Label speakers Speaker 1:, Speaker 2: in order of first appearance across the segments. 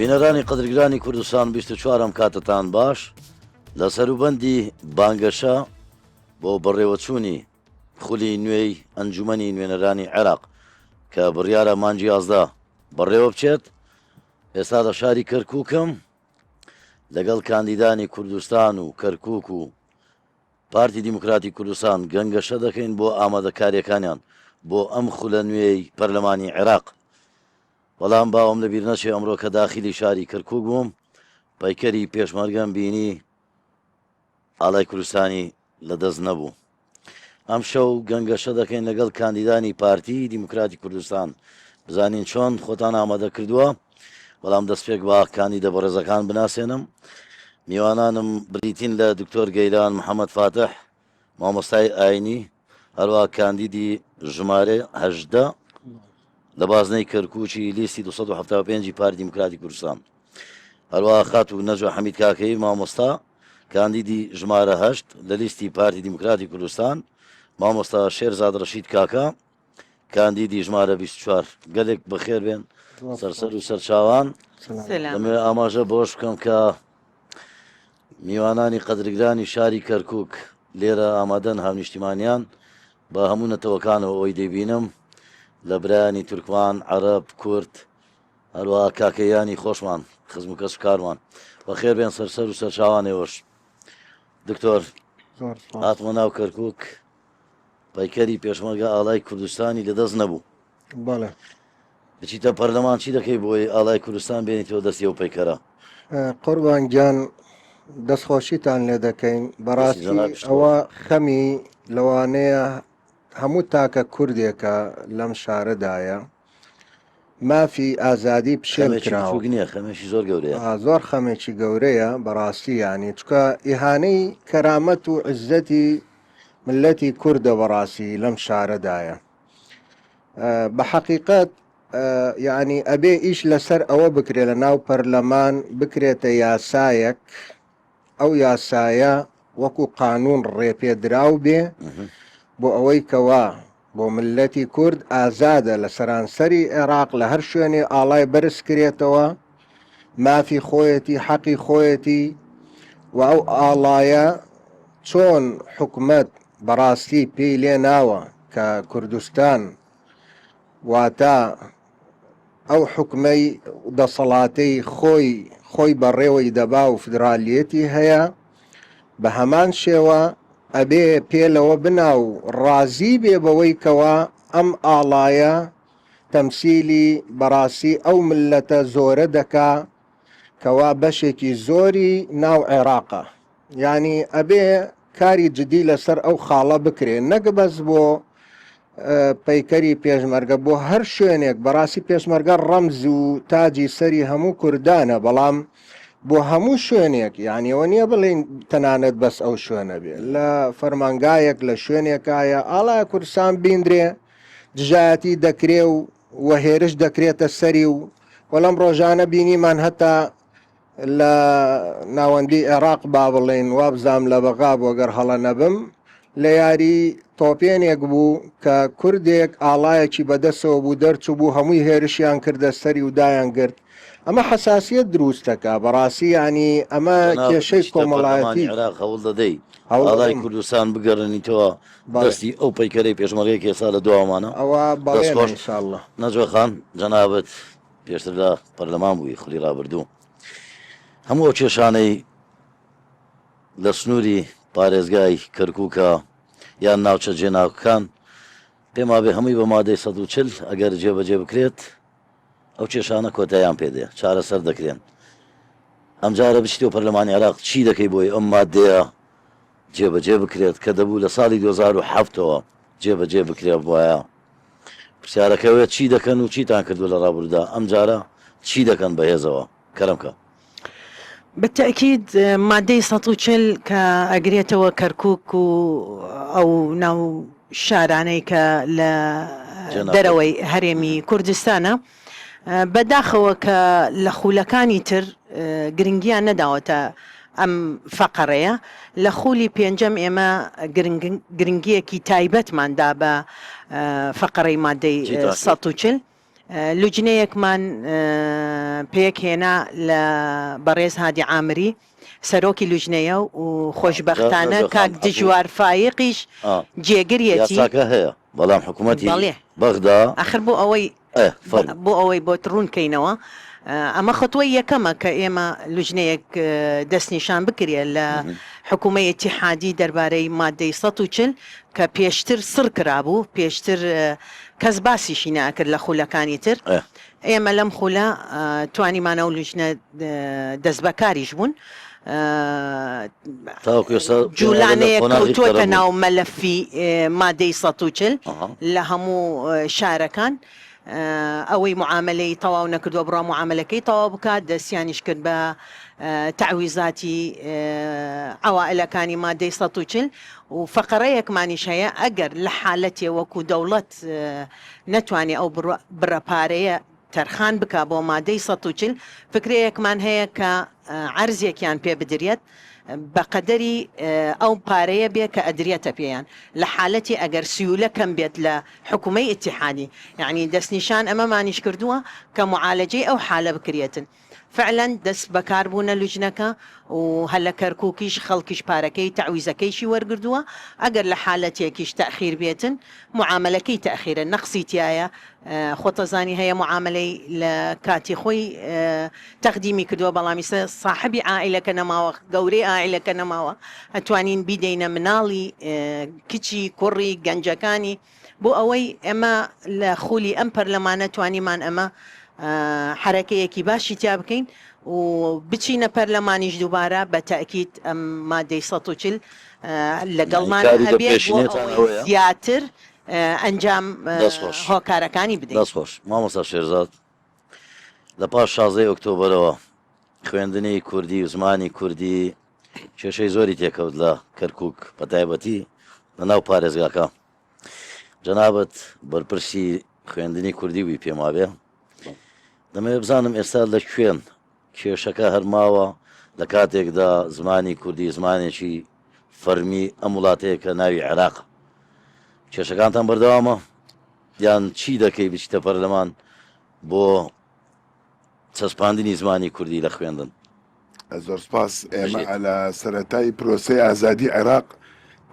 Speaker 1: بینەرانی قەدرگرانی کوردستان 24 کاتتان باش لە سەروبەندی بانگەشە بۆ بەڕێوەچوونی خولی نوێی ئەنجومەنی نوێنەرانی عێراق کە بڕیارە مانجی 11 بەڕێوە بچێت. ئێستا لە شاری کەرکووکم لەگەڵ کاندیدانی کوردستان و کەرکووک و پارتی دیموکراتی کوردستان گەنگەشە دەکەین بۆ ئامادەکاریەکانیان بۆ ئەم خولە نوێی پەرلەمانی عێراق. بەڵام باوەم لەبیر نەچێ ئەمڕۆ کە داخلی شاری کەرکووک بووم پەیکەری پێشمەرگەم بینی ئاڵای کوردستانی لەدەست نەبوو. ئەم شەو گەنگەشە دەکەین لەگەڵ کاندیدانی پارتی دیموکراتی کوردستان بزانین چۆن خۆتان ئامادە کردووە. بەڵام دەستپێک بە کاندیدە بەڕێزەکان بناسێنم. میوانانم بریتین لە دکتۆر گەیلان محەممەد فاتح مامۆستای ئاینی هەروە کاندیدی ژمارە 18 لە بازنەی کەرکووکی لیستی 275 پارتی دیموکراتی کوردستان، هەروە خات و نەجوە حەمید کاکەی مامۆستا کاندیدی ژمارە 8 لە لیستی پارتی دیموکراتی کوردستان، مامۆستا شێرزاد ڕەشید کاکە کاندیدی ژمارە 24. گەلێک بەخێر بێن سەرسەر و سەرچاوان. دەمێ ئاماژە بۆش بکەم کە میوانانی قەدرگرانی شاری کەرکووک لێرە ئامادەن هاونیشتیمانیان بە هەموو نەتەوەکانەوە ئەوی دەبینم لە برایانی تورکمان، عەرەب، کورد، هەروە کاکەیانی خۆشمان خزم و کەس و کارمان بەخێر بێن سەرسەر و سەرچاوانێوەش. دکتۆر هاتمە ناو کەرکووک پەیکەری پێشمەرگە ئاڵای کوردستانی لەدەست نەبوو.
Speaker 2: بەڵێ
Speaker 1: بچیتە پەرلەمان چی دەکەی بۆی ئاڵای کوردستان بێنیتەوە دەستی ئەو پەیکەرە؟
Speaker 2: قوربان گیان دەستخۆشیتان لێ دەکەین. بەڕاستی ئەوە خەمی لەوانەیە هەموو تاکە کوردێکە لەم شارەدایە مافی ئازادی پشێل کراوە.
Speaker 1: خەمێکی زۆر گەورەیە،
Speaker 2: زۆر خەمێکی گەورەیە بەڕاستی. یانی چکە ئیهانەی کەرامەت و عزەتی ملەتی کوردە بەڕاستی لەم شارەدایە. بە حەقیقەت یعنی ئەبێ ئیش لەسەر ئەوە بکرێت لە ناو پەرلەمان بکرێتە یاسایەک، ئەو یاسایە وەکو قانون ڕێپێدراو بێ بۆ ئەوەی کەوا بۆ ملەتی کورد ئازادە لە سەرانسەری عێراق لە هەر شوێنێ ئاڵای بەرز کرێتەوە، مافی خۆیەتی حەقی خۆیەتی و ئەو ئاڵایە چۆن حکومەت بەڕاستی پێی لێ ناوە کە کوردستان واتە ئەو حکومەی دەسەڵاتەی خۆی بەڕێوەی دەبا و فدرالیەتی هەیە، بە هەمان شێوە ئەبێ پێلەوە بنا و ڕازی بێ بەوەی کەوا ئەم ئاڵایە تەمسیلی بەڕاستی ئەو ملەتە زۆرە دەکا کەوا بەشێکی زۆری ناو عێراقە. یعنی ئەبێ کاری جدی لەسەر ئەو خاڵە بکرێ، نەک بەس بۆ پەیکەری پێشمەرگە، بۆ هەر شوێنێک. بەڕاستی پێشمەرگە ڕەمز و تاجی سەری هەموو کوردانە، بەڵام بۆ هەموو شوێنێک یانیەوە نییە بڵێن تەنانەت بەس ئەو شوێنە بێ لە فەرمانگایەک لە شوێنێکایە ئاڵای کوردستان بیندرێ دژایەتی دەکرێ و وەهێرش دەکرێتە سەری و وەڵام ڕۆژانە بینیمان هەتا لە ناوەندی عێراق با بڵێن وابزام لە بەغا بۆ گەر هەڵە نەبم لە یاری تۆپێنێک بوو کە کوردێک ئاڵایەکی بەدەسەوە بوو دەرچوو بوو هەمووی هێرشیان کردە سەری و دایان گرت. ئەمە حساسیت دروستەکە بەڕاستی. ینی ئەمە کێشەی کۆمەڵایەتی
Speaker 1: عێراق هەوڵ دەدەی ئاڵای کوردستان بگەڕێنیتەوە دەستی ئەو پەیکەرەی پێشمەرگەیەکی ئێستا لە دوامانە.
Speaker 2: ئەوە بەڵێن ئینشاءالله.
Speaker 1: نەجوە جەنابەت پێشتر لە پەرلەمان بووی خولی ڕابردوو، هەموو ئەو کێشانەی لە سنووری پارێزگای کەرکووکە یان ناوچە جێناوەکان پێم وابێ هەمووی بە مادەی 140 ئەگەر جێبەجێ بکرێت ئەو کێشانە کۆتاییان پێدێ چارەسەر دەکرێن. ئەمجارە بچیتەوە پەرلەمانی عێراق چی دەکەی بۆی ئەم مادەیە جێبەجێ بکرێت کە دەبوو لە ساڵی 2007ەوە جێبەجێ بکرێت وایە؟ پرسیارەکەوێت چی دەکەن و چیتان کردو لە ڕابردوودا، ئەمجارە چی دەکەن بەهێزەوە؟ کەرەمکە.
Speaker 3: بالتأكيد مادەی 140 کە ئەگرێتەوە کەرکووک و ئەو ناو شارانەی کە لە دەرەوەی هەرێمی کوردستانە بەداخەوە کە لە خولەکانی تر گرنگیان نەداوەتە ئەم فەقەڕەیە. لە خولی پێنجەم ئێمە گرنگیەکی تایبەتماندا بە فەقەڕەی مادەی 140 لوجنەیەکمان پێک هێنا لە بەڕێز هادی عامری سەرۆکی لوجنەیە و خۆشببختانە کاک دژوار فایقیش جێگرێتی
Speaker 1: یاساکە هەیە بەڵام حکوومەتی
Speaker 3: بەڵێ
Speaker 1: بەغدا
Speaker 3: ئاخر بۆ ئەوەی بۆ ڕوونکەینەوە ئەمە خطوەی یەکەمە کە ئێمە لوجنەیەک دەستنیشان بکرێ لە حکوومەت اتحادی دەربارەی مادەی 140 کە پێشتر سڕ کرابوو پێشتر کەس باسیشی ناکرد لە خولەکانی تر ئێمە لەم خولە توانیمانە و لوژنە دەست بەکاریش بوون جوولانەیە کەوتووەتە ناو مەلەفی مادەی 140 لە هەموو شارەکان ئەوەی معاملەی تەواو نەکردووە بڕا معاملەکەی تەواو بکات دەستیانیش کرد بە تعویزاتی عوائلەکانی مادەی 140 و فەقەرەیەکمانیش هەیە ئەگەر لە حالەتێ وەکو دەوڵەت نەتوانێت ئەو بڕەپارەیە تەرخان بکە بۆ مادەی 140 فکرەیەکمان هەیە کە عەرزێکیان پێ بدرێت بەقەدەری ئەو پارەیە بێ کە ئەدرێتە پێیان لە حالەتی ئەگەر سیولە کەم بێت لە حکوومەت اتحادی یعنی دەستنیشان ئەمەمانیش کردووە کە معالەجەی ئەو حالە بکرێتن فعلا دەست بەکاربوونە لوجنەکە و هەل لە کەرکووکیش خەڵکیش پارەکەی تعویزەکەیشی وەرگردووە ئەگەر لە حالەتێکیش تەخیر بێتن معاملەکەی تەخیرە نەقسی تایە خۆتەزانی هەیە معاملەی لە کاتی خۆی تەقدیمی کردووە بەڵامی صاحبی عائلەکە نەماوە گەورەی عائلەکە نەماوە ئەتوانین بیدەینە مناڵی کچی کوڕی گەنجەکانی بۆ ئەوەی ئەمە لە خولی ئەم پەرلەمانە توانیمان ئەمە حرەکەیەکی باشی تیا بکەین و بچینە پەرلەمانیش دووبارە بە تەکید ئەم مادەی 140 لەگەڵمان هەبێت زیاتر ئەنجام هۆکارەکانی بدەین.
Speaker 1: دەستخۆش مامۆستا شێرزاد لە پاش 16 ئۆکتۆبرەوە خوێندنی کوردی و زمانی کوردی کێشەی زۆری تێکەوت لە کەرکووک بە تایبەتی لە ناو پارێزگاکە جەنابەت بەرپرسی خوێندنی کوردی وی پێما بێ دەمەوێت بزانم ئێستا لە کوێن کێشەکە هەرماوە لە کاتێکدا زمانی کوردی زمانێکی فەرمی ئەم وڵاتەیە کە ناوی عێراق کێشەکانتان بەردەوامە یان چی دەکەی بچیتە پەرلەمان بۆ چەسپاندنی زمانی کوردی لە خوێندن؟
Speaker 4: زۆر سپاس. ئێمە لە سەرەتای پرۆسەی ئازادی عێراق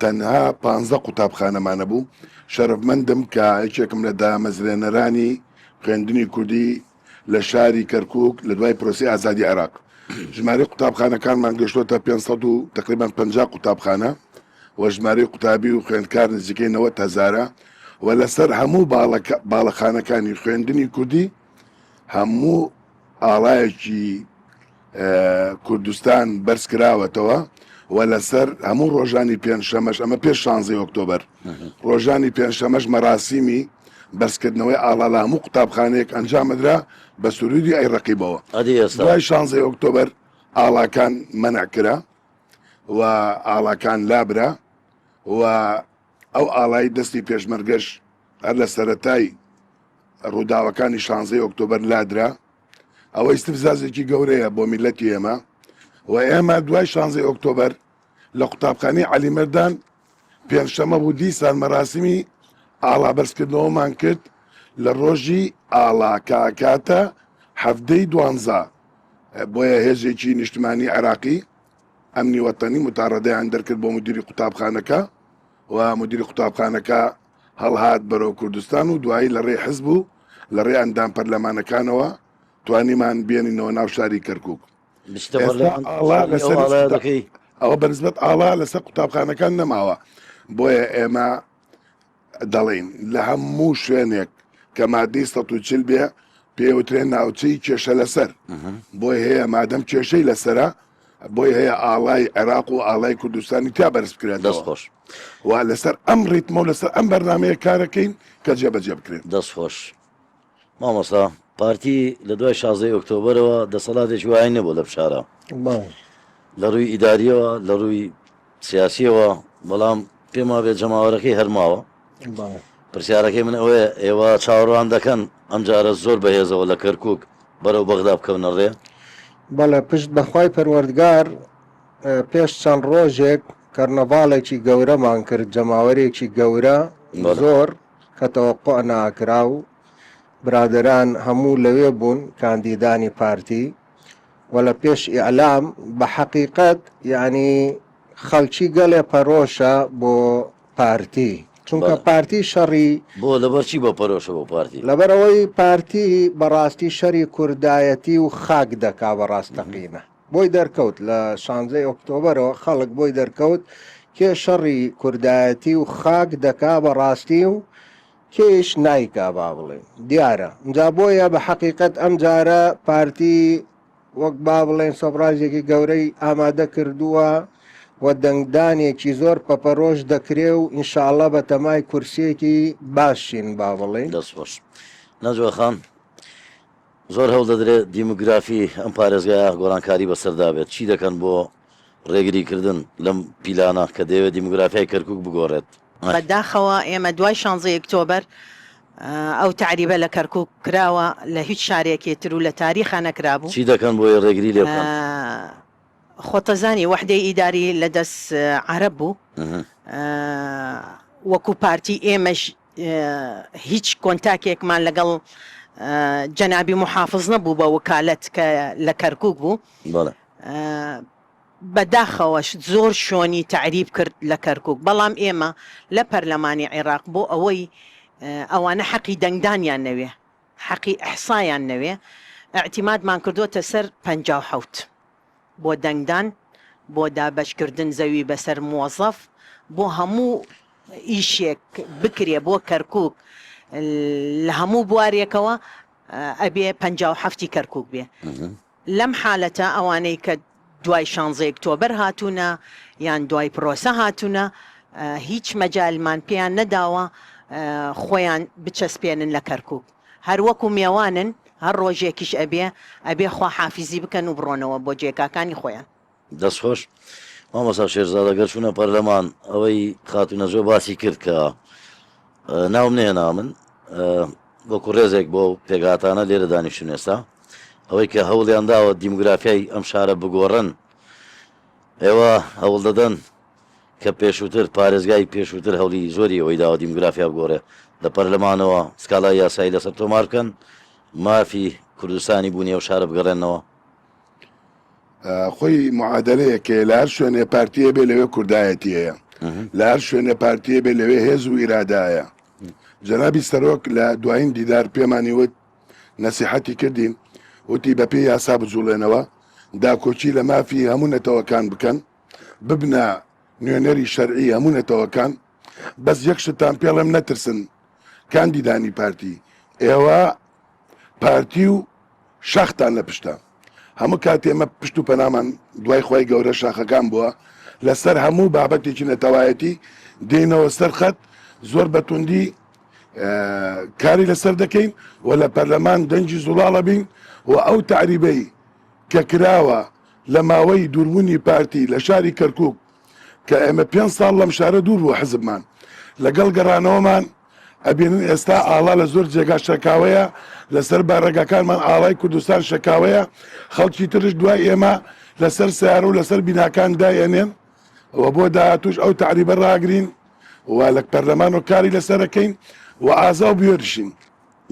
Speaker 4: تەنها 15 قوتابخانەمانە بوو. شەرەفمەندم کە یەکێکم لە دامەزرێنەرانی خوێندنی کوردی لە شاری کەرکووک لە دوای پرۆسی ئازادی عێراق ژمارەی قوتابخانەکانمان گەشتوتە 500 و تقریبان 50 قوتابخانە و ژمارەی قوتابی و خوێندکار نزیکەی 90,000 و لەسەر هەموو باڵەخانەکانی خوێندنی کوردی هەموو ئاڵایەکی کوردستان بەرز کراوەتەوە و لەسەر هەموو ڕۆژانی پێنجشەمەش ئەمە پێش 16 ئۆکتۆبەر ڕۆژانی پێنجشەمەش مەراسیمی بەرزکردنەوەی ئاڵا لە هەموو قوتابخانەیەک ئەنجامدرا بە سروودی ئەیڕقیبەوە. دوای 16 ئۆکتۆبەر ئاڵاکان مەنعکرا و ئاڵاکان لابرا و ئەو ئاڵایی دەستی پێشمەرگەش هەر لە سەرەتای ڕووداوەکانی 16 ئۆکتۆبەر لادرا. ئەوە ئیستفزازێکی گەورەیە بۆ میلەتی ئێمە و ئێمە دوای 16 ئۆکتۆبەر لە قوتابخانەی عەلیمەردان پێنجشەمە بوو دیسان مەراسیمی ئاڵا بەرزکردنەوەمان کرد لە ڕۆژی ئاڵا کاکاتە هەفتەی 12 بۆیە هێزێکی نیشتمانی عێراقی ئەمنی وەتەنی متارەدەیان دەرکرد بۆ مدیری قوتابخانەکە و مدیری قوتابخانەکە هەڵهات بەرەو کوردستان و دوایی لە ڕێ حزب و لە ڕێ ئەندام پەرلەمانەکانەوە توانیمان بێنینەوە ناو شاری کەرکووک. ئەوە بەنسبەت ئاڵا لەسەر قوتابخانەکان نەماوە بۆیە ئێمە دەڵێن لە هەموو شوێنێک کە مادەی 140 بێ پێوترێن ناوچەی کێشە لەسەر بۆی هەیە مادەم کێشەی لەسرە بۆی هەیە ئاڵای عێراق و ئاڵای کوردستانی تا بەرز بکرێت.
Speaker 1: دەستخۆش
Speaker 4: و لەسەر ئەم ڕیتمە و لەسەر ئەم بەرنامەیە کارەکەین کە جێبەجێ بکرێن.
Speaker 1: دەستخۆش مامۆستا پارتی لە دوای 16 ئۆکتۆبەرەوە دەسەڵاتێکی وای نەبوو لە شارە لە ڕووی ئیداریەوە لە ڕووی سیاسیەوە بەڵام پێما بێت جەماوەرەکەی هەرماوە. پرسیارەکەی من ئەوەیە ئێوە چاوەڕوان دەکەن ئەم جارە زۆر بەهێزەوە لە کەرکووک بەرەو بەغدا بکەونە ڕێ؟
Speaker 2: بەڵێ پشت بەخوای پەروەردگار پێش چەند ڕۆژێک کەرنەڤاڵێکی گەورەمان کرد جەماوەرێکی گەورە زۆر کە تەوەقع ناکرا و برادران هەموو لەوێ بوون کاندیدانی پارتی و لە پێش ئیعلام بە حەقیقەت یعنی خەڵکی گەلێ پەرۆشە بۆ پارتی چونکە پارتی شەڕی
Speaker 1: بۆ لەبەرچی بۆ پەرۆشە بۆ پارتی
Speaker 2: لەبەرەوەی پارتی بەڕاستی شەری کوردایەتی و خاک دەکا بەڕاستەقینە بۆی دەرکەوت لە 16 ئۆکتۆبرەوە خەڵک بۆی دەرکەوت کێ شەڕی کوردایەتی و خاک دەکا بەڕاستی و کێش نایکا با بڵێ دیارە اینجا بۆیە بە حەقیقەت ئەم جارە پارتی وەک با بڵێن سۆپڕازێکی گەورەی ئامادە کردووە و دەنگدانێکی زۆر پەپەرۆش دەکرێ و ئینشاءڵڵە بە تەمای کورسێکی باشین با بڵێن
Speaker 1: دەست خۆش نەجوە خان زۆر هەوڵ دەدرێت دیموگرافی ئەم پارێزگایە گۆڕانکاری بەسەردا بێت چی دەکەن بۆ ڕێگریکردن لەم پیلانە کە دەوێت دیموگرافیای کەرکووک بگۆڕێت
Speaker 3: بەداخەوە ئێمە دوای 16 ئۆکتۆبر ئەو تعریبە لە کەرکووک کراوە لە هیچ شارێکی تر و لە تاریخە نەکرابوو
Speaker 1: چی دەکەن بۆی ڕێگری لێ بکەن
Speaker 3: خۆتەزانی وحدەی ئیداری لە دەست عەرەب بوو وەکو پارتی ئێمەش هیچ کۆنتاکێکمان لەگەڵ جەنابی محافظ نەبوو بە وکالەت کە لە کەرکووک بوو بەداخەوەش زۆر شۆنی تعریب کرد لە کەرکووک بەڵام ئێمە لە پەرلەمانی عێراق بۆ ئەوەی ئەوانە حەقی دەنگدانیان نەوێ حەقی ئەحسایان نەوێ ئەعتیمادمان کردوتە سەر 57 بۆ دەنگدان بۆ دابەشکردن زەوی بەسەر موەزەف بۆ هەموو ئیشێک بکرێ بۆ کەرکووک لە هەموو بوارێکەوە ئەبێ 57 کەرکووک بێ لەم حالەتە ئەوانەی کە دوای 16 ئۆکتۆبر هاتوونە یان دوای پرۆسە هاتوونە هیچ مەجالمان پێیان نەداوە خۆیان بچەسپێنن لە کەرکووک هەر وەکو میێوانن هەر ڕۆژێکیش ئەبێ خوا حافیزی بکەن و بڕۆنەوە بۆ جێگاکانی خۆیان
Speaker 1: دەستخۆش مامۆستا شێرزادە گەر چوونە پەرلەمان ئەوەی خاتونە زۆر باسی کرد کە ناوم نێنا من وەکو ڕێزێک بۆ پێگاتانە لێرە دانیشتون ئێستا ئەوەی کە هەوڵیان داوە دیموگرافیای ئەم شارە بگۆڕن ئێوە هەوڵ دەدەن کە پێشووتر پارێزگای پێشووتر هەوڵی زۆری ئەوەی داوە دیموگرافیا بگۆڕێ لە پەرلەمانەوە سکالای یاسایی لەسەر تۆمار بکەن مافی کوردستانی بوونی ئەو شارە بگەڕێنەوە
Speaker 4: خۆی معادلەیەکێ لە هەر شوێنێ پارتیە بێ لەوێ کوردایەتی هەیە لە هەر شوێنێ پارتیە بێ لەوێ هێز و ئیرادایە جەنابی سەرۆک لە دوایین دیدار پێمانی وت نەسیحەتی کردین وتی بە پێی یاسا بجوڵێنەوە داکۆچی لە مافی هەموو نەتەوەکان بکەن ببنە نوێنەری شەرعی هەموو نەتەوەکان بەس یەک شتان پێڵم نەترسن کاندیدانی پارتی ئێوە پارتی و شاختان لە پشتە هەموو کاتێ ئێمە پشت و پەنامان دوای خۆی گەورە شاخەکان بووە لەسەر هەموو بابەتێکی نەتەوایەتی دێنەوە سەر خەت زۆر بەتوندی کاری لەسەر دەکەین و لە پەرلەمان دەنجی زوڵاڵە بین و ئەو تعریبەی کە کراوە لە ماوەی دووربوونی پارتی لە شاری کەرکووک کە ئێمە 5 ساڵ لەم شارە دوور بوو حزبمان لەگەڵ گەڕانەوەمان ئەبێنن ئێستا ئاڵا لە زۆر جێگا شەکاوەیە لەسەر بارڕێگەکانمان ئاڵای کوردستان شەکاوەیە خەڵکی ترش دوای ئێمە لەسەر سیارە و لەسەر بیناکان دایەنێن و بۆ داهاتوش ئەو تعریبە ڕاگرین و لە پەرلەمان و کاری لەسەرەکەین و ئازا و بێرشین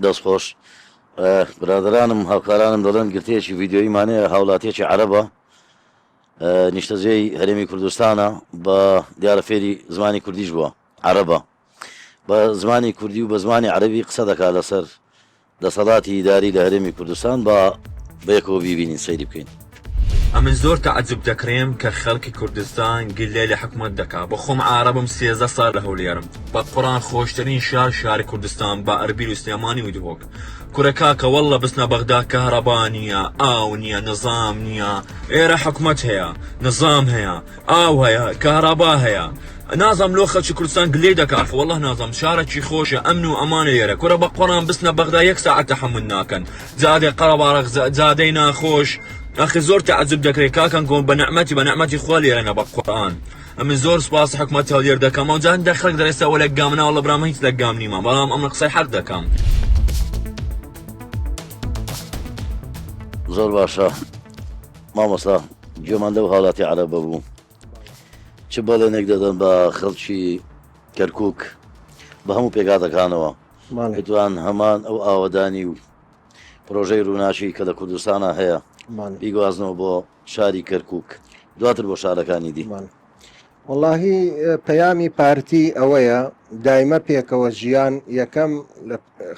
Speaker 1: دەستخۆش برادرانم هاوکارانم دەڵێن گرتەیەکی ڤیددیۆیمانەیە هاوڵاتیەکی عەرەبە نیشتەجێی هەرێمی کوردستانە بە دیارە فێری زمانی کوردیش بووە عەرەبە بە زمانی کوردی و بە زمانی عەرەبی قسە دەکات لەسەر دەسەڵاتی ئیداری لە هەرێمی کوردستان بە یەکەوە بیبینین سەیری بکەین
Speaker 5: ئەمن زۆر تەعەجب دەکرێم کە خەڵکی کوردستان گلێ لە حکومەت دەکا بە خۆم عەرەبم 13 ساڵ لە هەولێرم بە قوڕان خۆشترین شاری کوردستان با ئەربیل و سلێمانی و دووەک کوورەکە کە وەڵڵە بستنە بەغدا کەهرەبا نییە ئاو نییە نظام نییە ئێرە حکومەت هەیە نظام هەیە ئاو هەیە کەهرەبا هەیە نازم لۆ خەڵکی کوردستان گلێ دەکات وەڵڵە نازم شارێکی خۆشە ئەمن و ئەمانە لێرە کورە بە قوڕان بستنە بەغدا 1 ساعت تەحەمل ناکەن جادێ قەرەباڕق جادەی ناخۆش ئەخی زۆر تەعەجب دەکرێت کاکەن گۆن بە نەعمەتی خوا لێرەنە بە قورئان ئەمن زۆر سوپاس حکومەت هەولێر دەکەم و جان دەخەڵک دەرێستەوە لە گامنا وەڵڵە برامە هیچ لە گام نیمە بەڵام ئەمە قسەی حەق دەکەم
Speaker 1: زۆر باشە مامۆستا گوێمان لەو هاوڵاتی عەرەبە بوو چ بەڵێنێک دەدەن بە خەڵکی کەرکووک بە هەموو پێگاتەکانەوە
Speaker 2: ماڵێ
Speaker 1: بتوان هەمان ئەو ئاوەدانی و پرۆژەی ڕووناشی کە لە کوردستانە هەیە
Speaker 2: ماڵێ
Speaker 1: بیگوازنەوە بۆ شاری کەرکووک دواتر بۆ شارەکانی دی.
Speaker 2: ماڵێ واللهی پەیامی پارتی ئەوەیە دایمە پێکەوە ژیان یەکەم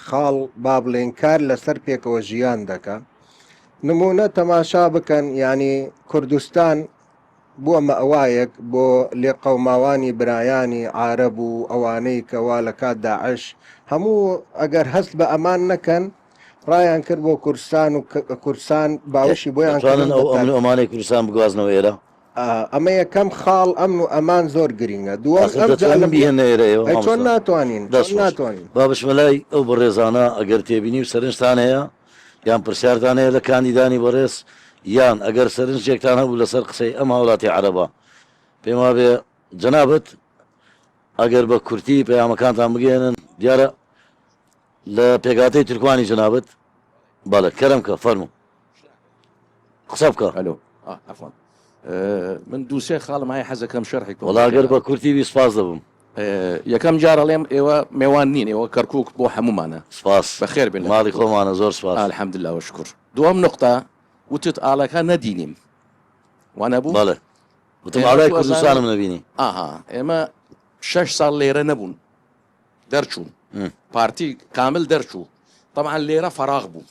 Speaker 2: خاڵ با بڵێن کار لەسەر پێکەوە ژیان دەکە نمونە تەماشا بکەن ینی کوردستان بووە مەئەوایەک بۆ لێقەوماوانی برایانی عارەب و ئەوانەی کەوا لە کات داعش هەموو ئەگەر هەست بە ئەمان نەکەن ڕایان کرد بۆ کورسان و کورسان باوشی بۆیان
Speaker 1: توانن ئەو ئەمن و ئەمانەی کوردستان بگوازنەوە ئێرە
Speaker 2: ئەمە یەکەم خاڵ ئەمن و ئەمان زۆر گرینگە چۆن ناتوانین ناتوانین
Speaker 1: با بشمەلای ئەو بەڕێزانە ئەگەر تێبینی و سەرنجتان هەیە یان پرسیارتان هەیە لە کاندیدانی بەڕێز یان ئەگەر سەرنجێکتان هەبوو لەسەر قسەی ئەم هاوڵاتی عەرەبە پێم وا بێ جەنابەت ئەگەر بە کورتی پەیامەکانتان بگێنن دیارە لە پێگاتەی تورکوانی جەنابەت بەڵێ کەرەم کە فەرموو قسە بکە.
Speaker 6: الو عفوا من دووسێ خاڵم هەیە حەزەکەم شەرحێک
Speaker 1: وەڵاگەر بە کورتی وی سپاس دەبم
Speaker 6: یەکەم جارە لێم ئێوە میێوان نین ئێوە کەرکووک بۆ هەمومانە
Speaker 1: سپاس
Speaker 6: بەخێر بن
Speaker 1: ماڵی خۆمانە زۆر سپاس
Speaker 6: الحەمدلله وشکر دووەم نقطە وتت ئاڵەکە نەدینیم وانە بوو
Speaker 1: بەڵێ وتم ئاڵای کوردستانم نەبینی
Speaker 6: ئاها ئێمە 6 ساڵ لێرە نەبوون دەرچوون پارتی کامل دەرچوو طبعا لێرە فەراغ بوو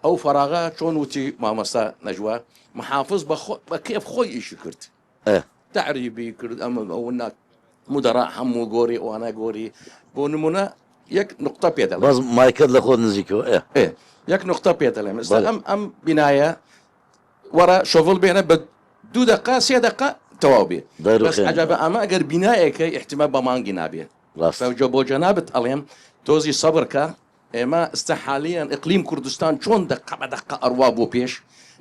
Speaker 6: ئەو فەراغە چۆن وتی مامەستا نەجوە محافظ بە کێف خۆی ئیشی کرد تعریبی کرد ئەمە ئەو مدەرا هەموو گۆری ئەوانە گۆری بۆ نمونە یەک نقطە پێ دەڵێم
Speaker 1: باز مایکت لە خۆت نزیکەوە
Speaker 6: یەک نقطە پێ دەڵێم ئێستا ئەم بینایە وەرە شۆڤڵ بێنە بە 2 دقە 3 دقە تەواو بێ بەس عەجەبە ئەمە ئەگەر بینایەکەی احتیمال بە مانگی نابێ بۆ جەنابەت ئەڵێم تۆزی سەبرکە ئێمە ئستەحالیان ئیقلیم کوردستان چۆن دقە بە دقە ئەڕوا بۆ پێش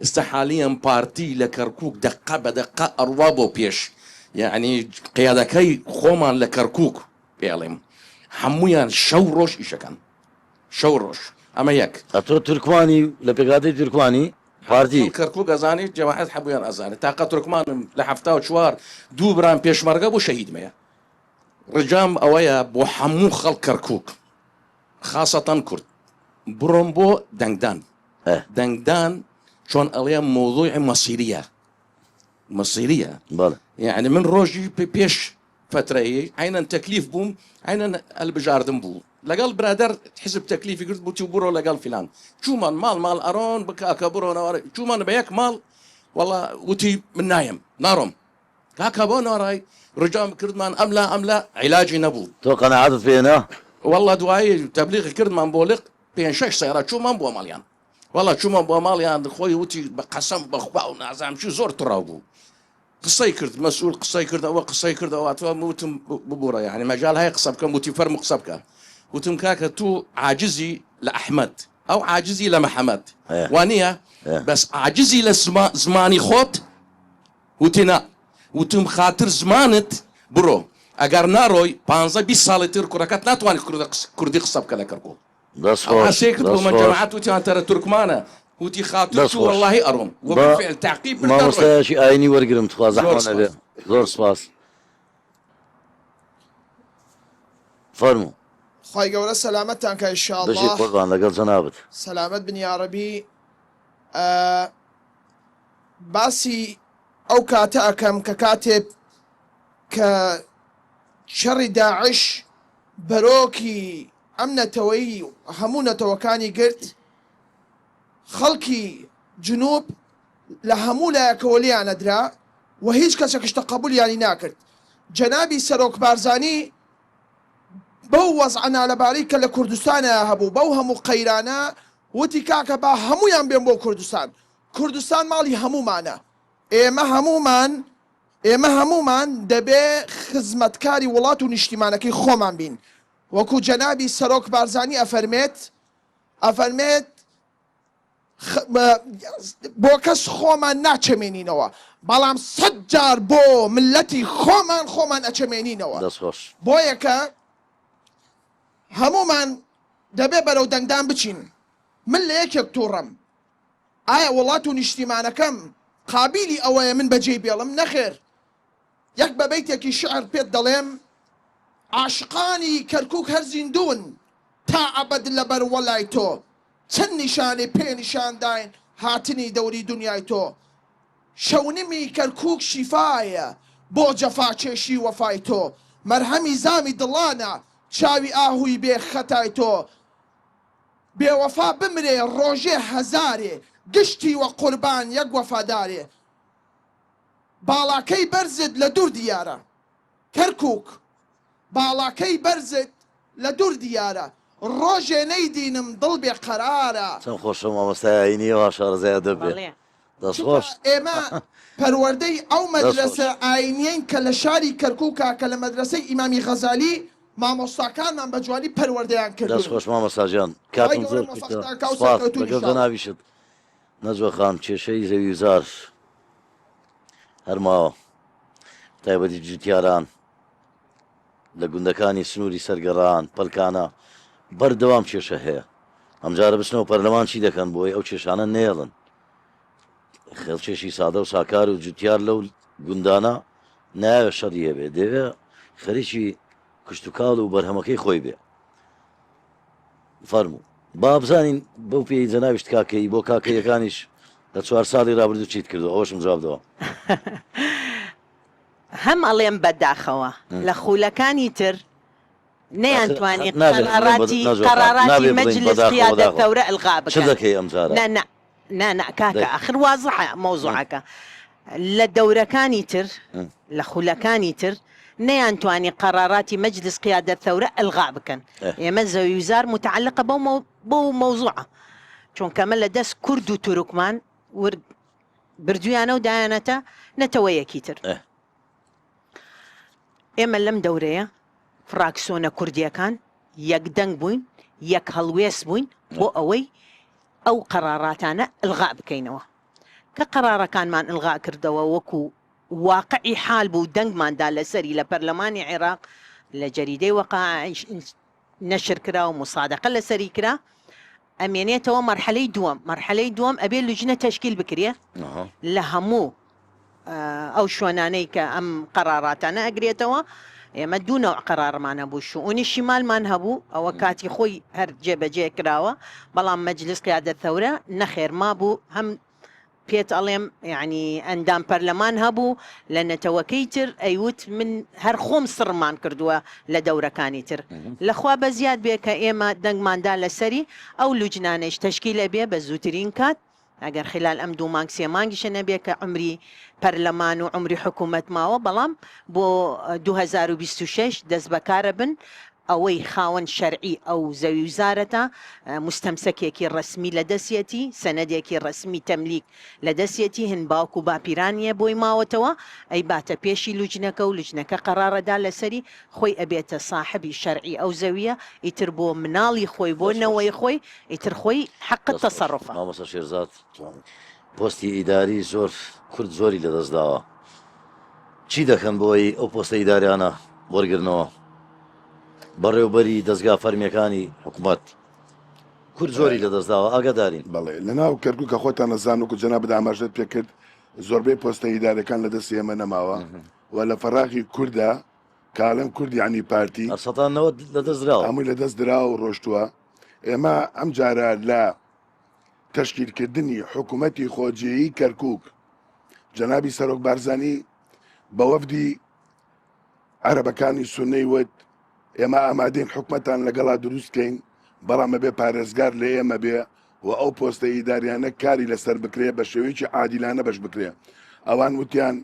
Speaker 6: ئستەحالیان پارتی لە کەرکووک دقە بە دقە ئەڕوا بۆ پێش یعنی قیادەکەی خۆمان لە کەرکووک پێڵێم هەمویان شەو ڕۆژ ئیشەکەن شەو ڕۆژ ئەمە یەک
Speaker 1: ئەتۆ تورکمانی لە پێگاتەی تورکمانی پارتی
Speaker 6: کەرکووک ئەزانی جەماعەت هەبوویان ئەزانێت تاقە تورکمانم لە 74 دوو بران پێشمەرگە بۆ شەهیدمەیە ڕجام ئەوەیە بۆ هەموو خەڵک کەرکووک خاصەتەن کورد بڕۆم بۆ دەنگدان دەنگدان چۆن ئەڵێ مۆضوعی مەسیریە یعنی من ڕۆژی پێش فترەیە عینەن تەکلیف بووم عینەن هەڵبژاردم بوو لەگەڵ برادەر حزب تەکلیفی کرد بوتی بڕۆ لەگەڵ فیلان چوومان ماڵ ئەڕۆن بکاکە بڕۆنەوە چوومان بە یەک ماڵ وەڵا وتی من نایم ناڕۆم کاکە بۆ ناڕای ڕجام کردمان ئەملا عیلاجی نەبوو
Speaker 1: تۆ قەنەعەتت پێنا
Speaker 6: والله دوایی تەبلیغی کردمان بۆ لق 5-6 سەیارە چوومان بۆ ماڵیان والله چوومان بۆ ماڵیان خۆی وتی بە قەسەم بەخوا و نازانچی زۆر تڕاو بوو قسەی کرد مەسئول قسەی کردەوە قسەی کردەوە تۆ وتم ببوورە یعنی مەجال هەیە قسە بکەم وتی فەرموو قسە بکە وتم کاکە تو عاجزی لە ئەحمەد ئەو عاجزی لە مەحەمەد وانە بەس عاجزی لە زمانی خۆت وتی نا وتم خاتر زمانت بڕۆ ئەگەر ناڕۆی 15-20 ساڵی تر کوڕەکەت ناتوانانی کوردی قسە بکە لە کەرکوو کرد بۆ من جەماعەت وتیان تەرە تورکمانە وتی خاتر واللهی ئەڕۆم وبالفعل تعقیب
Speaker 1: مامۆستایەکی ئاینی وەرگرم تخوا زەحمەت نەبێ زۆر سپاس فەرموو
Speaker 7: خی گەورە سەلامەتتان کە ئینشاءڵڵا
Speaker 1: قوربان لەگەڵ جەنابەت
Speaker 7: سەلامەت بن یا ڕەبی باسی ئەو کاتە ئەەکەم کە کاتێک کە شەڕی داعش بەرۆکی ئەم نەتەوەی هەموو نەتەوەکانی گرت خەڵکی جنوب لە هەموو لایەکەوە لیانەدرا و هیچ کەسێکش تەقەبولیانی ناکرد جەنابی سەرۆک بارزانی بەو وەزعە لەبارەی کە لە کوردستانە هەبوو بەو هەموو قەیرانە وتی کاکە با هەمویان بێن بۆ کوردستان ماڵی هەمومانە ئێمە هەمومان دەبێ خزمەتکاری وڵات و نیشتیمانەکەی خۆمان بین وەکو جەنابی سەرۆک بارزانی ئەفەرمێت بۆ کەس خۆمان ناچەمێنینەوە بەڵام 100 جار بۆ ملەتی خۆمان ئەچەمێنینەوە بۆیە کە هەمومان دەبێ بەرەو دەنگدان بچین من لە یەکێک تووڕەم ئایا وڵات و نیشتیمانەکەم قابیلی ئەوەیە من بەجێ بێڵم نەخێر یەک بە بەیتێکی شعر پێت دەڵێم عاشقانی کەرکووک هەر زیندوون تا ئەبەد لەبەر وەلای تۆ چەند نیشانێ پێ نیشانداین هاتنی دەوری دنیای تۆ شەونمی کەرکووک شیفایە بۆ جەفا کێشی وەفای تۆ مەرهەمی زامی دڵانە چاوی ئاهوی بێ خەتای تۆ بێوەفا بمرێ ڕۆژێ هەزارێ گشتی وە قوربان یەک وەفادارێ باڵاکەی بەرزت لە دوور دیارە کەرکووک باڵاکەی بەرزت لە دوور دیارە ڕۆژێ نەیدینم دڵ بێ قەرارە
Speaker 1: چەند خۆشە مامۆستایینیەوە شارزای دەبێت
Speaker 3: بەڵێ
Speaker 1: دەستخۆش
Speaker 7: ئێمە پەروەردەی ئەو مەدرسە ئاینیین کە لە شاری کەرکووکە کە لە مەدرسەی ئیمامی غەزالی مامۆستاکانمان بە جوانی پەروەردەیان کردوون
Speaker 1: دەستخۆش مامۆستاجیان کاتم زۆر سپاس بەگەڵ دەناویشت نەجوە خام کێشەی زەوی وزار هەرماوە تایبەتی جوتیاران لە گوندەکانی سنووری سەرگەڕان پەلکانە بەردەوام کێشە هەیە ئەمجارە بچنەوە پەرلەمان چی دەکەن بۆی ئەو کێشانە نێڵن خێڵکێشی سادە و ساکار و جوتیار لەو گوندانە نایوە شەڕی هەبێ دەوێ خەریکی کشتتوکاڵ و بەرهەمەکەی خۆی بێ فەرموو با بزانین بەو پێی جەناویشت کاکەی بۆ کاکەیەکانیش لە 4 ساڵی ڕابردوو چیت کردو ئەوەشم جوابدەوە
Speaker 3: هەم ئەڵێم بەداخەوە لە خولەکانی تر نەیانتوانی قەراراتی مەجلس قیادەتەورە ئەلغا
Speaker 1: چ
Speaker 3: بکەن
Speaker 1: دەکەی ئەمجارە
Speaker 3: نا کاکە ئەخر وازحە مۆزوعەکە لە دەورەکانی تر لە خولەکانی تر نەیانتوانی قەراراتی مەجلس قیادەتەورە ئەلغا بکەن ئێمە زەوی وزار متعلقە بۆ مۆزوعە چونکەمە لە دەست کورد و تورکمان بردویانە و دایانەتە نەتەوەیەکی تر ئێمە لەم دەورەیە فراکسۆنە کوردیەکان یەکدەنگ بووین یەک هەڵوێست بووین بۆ ئەوەی ئەو قەراراتانە ئەلغا بکەینەوە کە قەرارەکانمان ئەلغا کردەوە وەکو واقعی حال بوو دەنگماندا لەسەری لە پەرلەمانی عێراق لە جەریدەی وەقائع نەشر کرا و مصادقە لەسەری کرا ئەمێنێتەوە مەرحەلەی دووەم ئەبێ لوجنە تەشکیل بکرێ لە هەموو ئەو شوێنانەی کە ئەم قەراراتانە ئەگرێتەوە ئێمە دوو نەوع قەرارمانە بوو شؤونی شیمالمان هەبوو ئەوە کاتی خۆی هەر جێبەجێ کراوە بەڵام مەجلس قیادەتەورە نەخێر مابوو هەم پێت ئەڵێم یعنی ئەندام پەرلەمان هەبوو لە نەتەوەکەی تر ئەیوت من هەر خۆم سڕمان کردووە لە دەورەکانی تر لەخوا بە زیاد بێ کە ئێمە دەنگماندا لەسەری ئەو لوجنانەیش تەشکیلە بێ بە زووترین کات ئەگەر خلال ئەم 2 مانگ 3 مانگیشە نەبێ کە عمری پەرلەمان و عمری حکوومەت ماوە بەڵام بۆ 2026 دەست بەکارە بن ئەوەی خاوەن شەرعی ئەو زەوی وزارەتە مستەمسەکێکی ڕسمی لە دەستێتی سەنەدێکی ڕسمی تەملیک لە دەستێتی هەنباوک و باپیرانیە بۆی ماوەتەوە ئەی باتە پێشی لوجنەکە و لوجنەکە قەرارەدا لەسەری خۆی ئەبێتە ساحبی شەرعی ئەو زەویە ئیتر بۆ مناڵی خۆی بۆ نەوەی خۆی ئیتر خۆی حەقت تەسەڕفە
Speaker 1: مامۆستا شێرزاد پۆستی ئیداری زۆر کورد زۆری لەدەستداوە چی دەکەن بۆی ئەو پۆستە ئیداریانە وەرگرنەوە بەڕێوبەری دەستگا فەرمیەکانی حکوومەت کورد زۆری لەدەستداوە ئاگادارین
Speaker 4: بەڵێ لە ناو کەرکووکە خۆتان نەزان وکو جەناب ئاماژەت پێ کرد زۆربەی پۆستە ئیدارەکان لە دەستی ئێمە نەماوە و لە فەراغی کووردا کاڵم کورد ینی پارتی
Speaker 1: سەتانەوە لەدەستراوە
Speaker 4: هەمووی لەدەست درا و ڕۆشتووە ئێمە ئەم جارە لە تەشکیلکردنی حکوومەتی خۆجێیی کەرکووک جەنابی سەرۆک بارزانی بە وەفدی عەرەبەکانی سوننەی وت ئێمە ئامادەین حکومەتان لەگەڵا دروستکەین بەڵام بێ پارێزگار لە ئێمە بێ و ئەو پۆستە ئیداریانە کاری لەسەر بکرێ بە شێوەیەکی عادیلانە بەش بکرێ ئەوان وتیان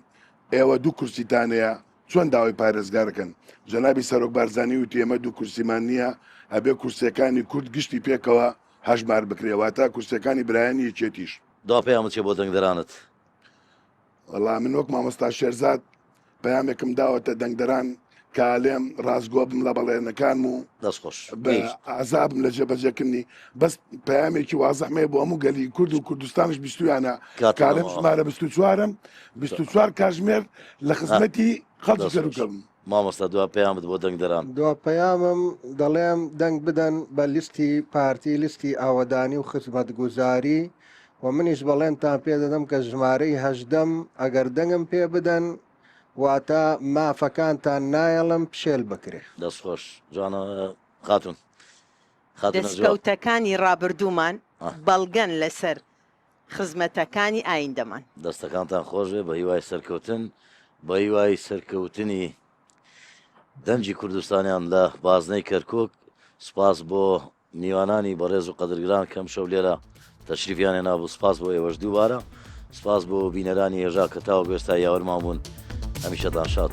Speaker 4: ئێوە 2 کورسیتانەیە چۆن داوای پارێزگارەکەن جەنابی سەرۆک بارزانی وتی ئێمە 2 کورسیمان نییە ئەبێ کورسەکانی کورد گشتی پێکەوە هەژمار بکرێواتە کورسەکانی برایانی یەکێتیش
Speaker 1: دا پێیان چێ بۆ دەنگدەرانت
Speaker 4: وەڵام من وەک مامۆستا شێرزاد پەیامێکم داوەتە دەنگدەران کالێم ڕازگۆ بم لە بەڵێنەکان و
Speaker 1: دەستخۆش
Speaker 4: عذابم لە جێبەجێکردنی بەس پەیامێکی وازەحمێ بۆ هەموو گەلی کورد و کوردستانش بیستویانە کالێم ژمارە 24م 24 کاتژمێر لە خزمەتی خەڵکی کەروکەم
Speaker 1: مامۆستا دوا پەیامت بۆ دەنگدەران
Speaker 2: دو پەیامم دەڵێم دەنگ بدەن بە لیستی پارتی لیستی ئاوەدانی و خزمەت گوزاری و منیش بەڵێنتان پێ دەدەم کە ژمارەی هەژدەم ئەگەر دەنگم پێ بدەن واتە مافەکانتان نایەڵم پشێل بکرێ
Speaker 1: دەستخۆش جوانە خاتون خاتونە جواب
Speaker 3: دەستکەوتەکانی ڕابردوومان بەڵگەن لەسەر خزمەتەکانی ئایندەمان.
Speaker 1: دەستەکانتان خۆشێ بە هیوای سەرکەوتن بە هیوای سەرکەوتنی دەنجی کوردستانیان لە بازنەی کەرکک. سپاس بۆ میوانانی بەڕێز و قەدرگران کەم شەو لێرە تەشریفیان هێنابوو. سپاس بۆ ئێوەش دووبارە. سپاس بۆ بینەرانی هێژا کە تاوە گوێستا یاوەرمان بوون. هەمیشەتان شاد.